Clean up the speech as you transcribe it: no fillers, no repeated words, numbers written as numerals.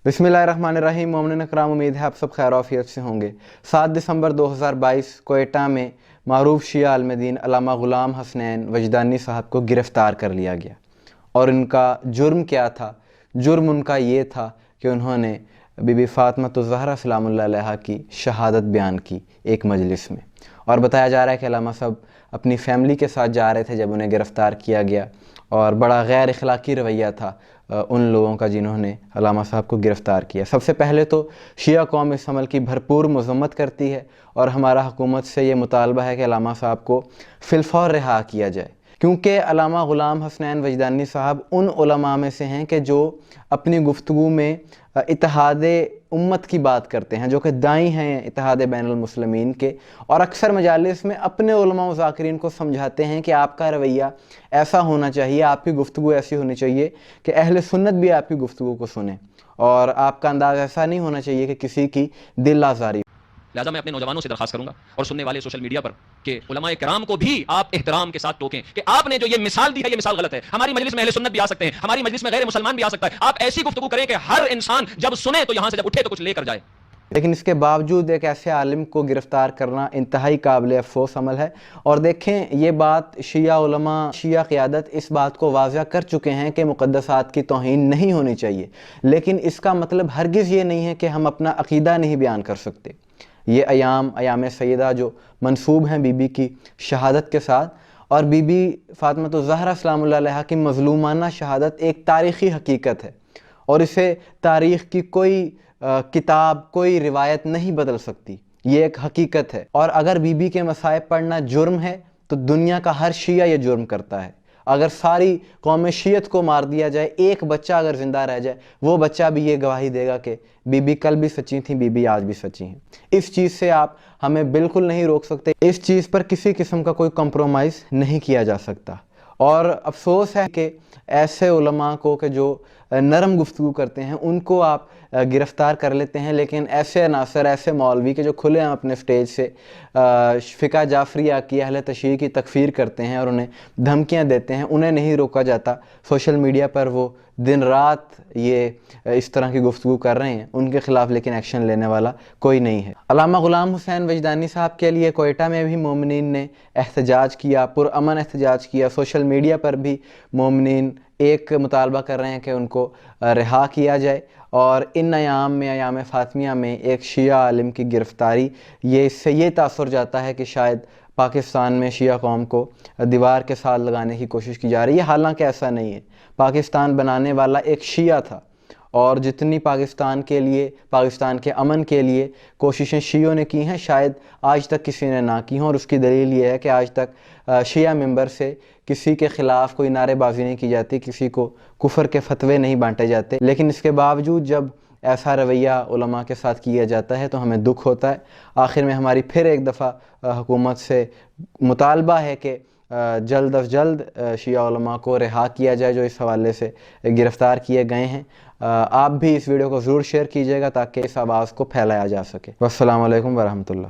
बिस्मिल्लाहिर्रहमानिर्रहीम। मोमिन इकराम, उम्मीद है आप सब खैर आफियत से होंगे। 7 दिसंबर 2022 कोयटा में मारूफ शिया आलिम-ए-दीन अल्लामा ग़ुलाम हसनैन वजदानी साहब को गिरफ़्तार कर लिया गया। और उनका जुर्म क्या था? जुर्म उनका ये था कि उन्होंने बीबी फ़ातिमा ज़हरा सलामुल्लाह अलैहा की शहादत बयान की एक मजलिस में। और बताया जा रहा है कि अल्लामा साहब अपनी फ़ैमिली के साथ जा रहे थे जब उन्हें गिरफ़्तार किया गया, और बड़ा गैर अखलाकी रवैया था उन लोगों का जिन्होंने अल्लामा साहब को गिरफ़्तार किया। सबसे पहले तो शिया कौम इस अमल की भरपूर मज़म्मत करती है, और हमारा हुकूमत से ये मुतालबा है कि अल्लामा साहब को फ़िलफ़ौर रिहा किया जाए, क्योंकि अल्लामा ग़ुलाम हसनैन वजदानी साहब उन उलमा में से हैं कि जो अपनी गुफ्तगू में इत्तेहाद उम्मत की बात करते हैं, जो कि दाई हैं इत्तेहाद बैनुल मुस्लिमीन के, और अक्सर मजालिस में अपने उलमा व ज़ाकिरीन को समझाते हैं कि आपका रवैया ऐसा होना चाहिए, आपकी गुफ्तगू ऐसी होनी चाहिए कि अहले सुन्नत भी आपकी गुफ्तगू को सुने, और आपका अंदाज़ ऐसा नहीं होना चाहिए कि किसी की दिल आज़ारी। लिहाजा मैं अपने नौजवानों से दरखास्त करूंगा और सुनने वाले सोशल मीडिया पर कि उलमाए किराम को भी आप एहतराम के साथ टोकें कि आपने जो ये मिसाल दी है ये मिसाल गलत है। हमारी मजलिस में अहले सुन्नत भी आ सकते हैं, हमारी मजलिस में गैर मुसलमान भी आ सकता है। आप ऐसी गुफ्तगू करें कि हर इंसान जब सुने तो यहां से जब उठे तो कुछ लेकर जाए। लेकिन इसके बावजूद एक ऐसे आलिम को गिरफ़्तार करना इंतहाई काबिल अफ़सोस अमल है। और देखें, ये बात शिया उलमा, शिया क़ियादत इस बात को वाज़ह कर चुके हैं कि मुक़द्दसात की तौहीन नहीं होनी चाहिए, लेकिन इसका मतलब हरगिज़ ये नहीं है कि हम अपना अक़ीदा नहीं बयान कर सकते। ये अयाम सैयदा जो मंसूब हैं बीबी की शहादत के साथ, और बीबी फ़ातिमा ज़हरा सलामुल्लाह अलैहा की मज़लूमाना शहादत एक तारीख़ी हकीकत है, और इसे तारीख़ की कोई किताब, कोई रिवायत नहीं बदल सकती। ये एक हकीकत है। और अगर बीबी के मसाइब पढ़ना जुर्म है तो दुनिया का हर शिया ये जुर्म करता है। अगर सारी कौम शियत को मार दिया जाए, एक बच्चा अगर ज़िंदा रह जाए, वो बच्चा भी ये गवाही देगा कि बीबी कल भी सच्ची थी, बीबी आज भी सच्ची हैं। इस चीज़ से आप हमें बिल्कुल नहीं रोक सकते। इस चीज़ पर किसी किस्म का कोई कंप्रोमाइज़ नहीं किया जा सकता। और अफसोस है कि ऐसे उलमा को कि जो नरम गुफ्तगू करते हैं उनको आप गिरफ़्तार कर लेते हैं, लेकिन ऐसे अनासर, ऐसे मौलवी के जो खुले हैं अपने स्टेज से फ़िक़ा जाफ़रिया की, अहले तशय्युअ की तकफ़ीर करते हैं और उन्हें धमकियां देते हैं, उन्हें नहीं रोका जाता। सोशल मीडिया पर वो दिन रात ये इस तरह की गुफ्तगू कर रहे हैं, उनके ख़िलाफ़ लेकिन एक्शन लेने वाला कोई नहीं है। अल्लामा ग़ुलाम हुसैन वजदानी साहब के लिए कोयटा में भी मोमिनीन ने एहतजाज किया, पुरअमन एहतजाज किया। सोशल मीडिया पर भी मोमिनीन एक मुतालबा कर रहे हैं कि उनको रिहा किया जाए। और इन अयाम में, अयाम फ़ातिमिया में एक शिया आलिम की गिरफ़्तारी, ये इससे ये तासुर जाता है कि शायद पाकिस्तान में शिया कौम को दीवार के साथ लगाने की कोशिश की जा रही है। हालांकि ऐसा नहीं है। पाकिस्तान बनाने वाला एक शिया था, और जितनी पाकिस्तान के लिए, पाकिस्तान के अमन के लिए कोशिशें शियों ने की हैं, शायद आज तक किसी ने ना की हों। और उसकी दलील ये है कि आज तक शिया मेंबर से किसी के ख़िलाफ़ कोई नारेबाजी नहीं की जाती, किसी को कुफर के फतवे नहीं बांटे जाते। लेकिन इसके बावजूद जब ऐसा रवैया उलमा के साथ किया जाता है तो हमें दुख होता है। आखिर में हमारी फिर एक दफ़ा हुकूमत से मुतालबा है कि जल्द अज़ जल्द शिया उलमा को रिहा किया जाए जो इस हवाले से गिरफ़्तार किए गए हैं। आप भी इस वीडियो को ज़रूर शेयर कीजिएगा ताकि इस आवाज़ को फैलाया जा सके। वस्सलामु अलैकुम वरहमतुल्लाह।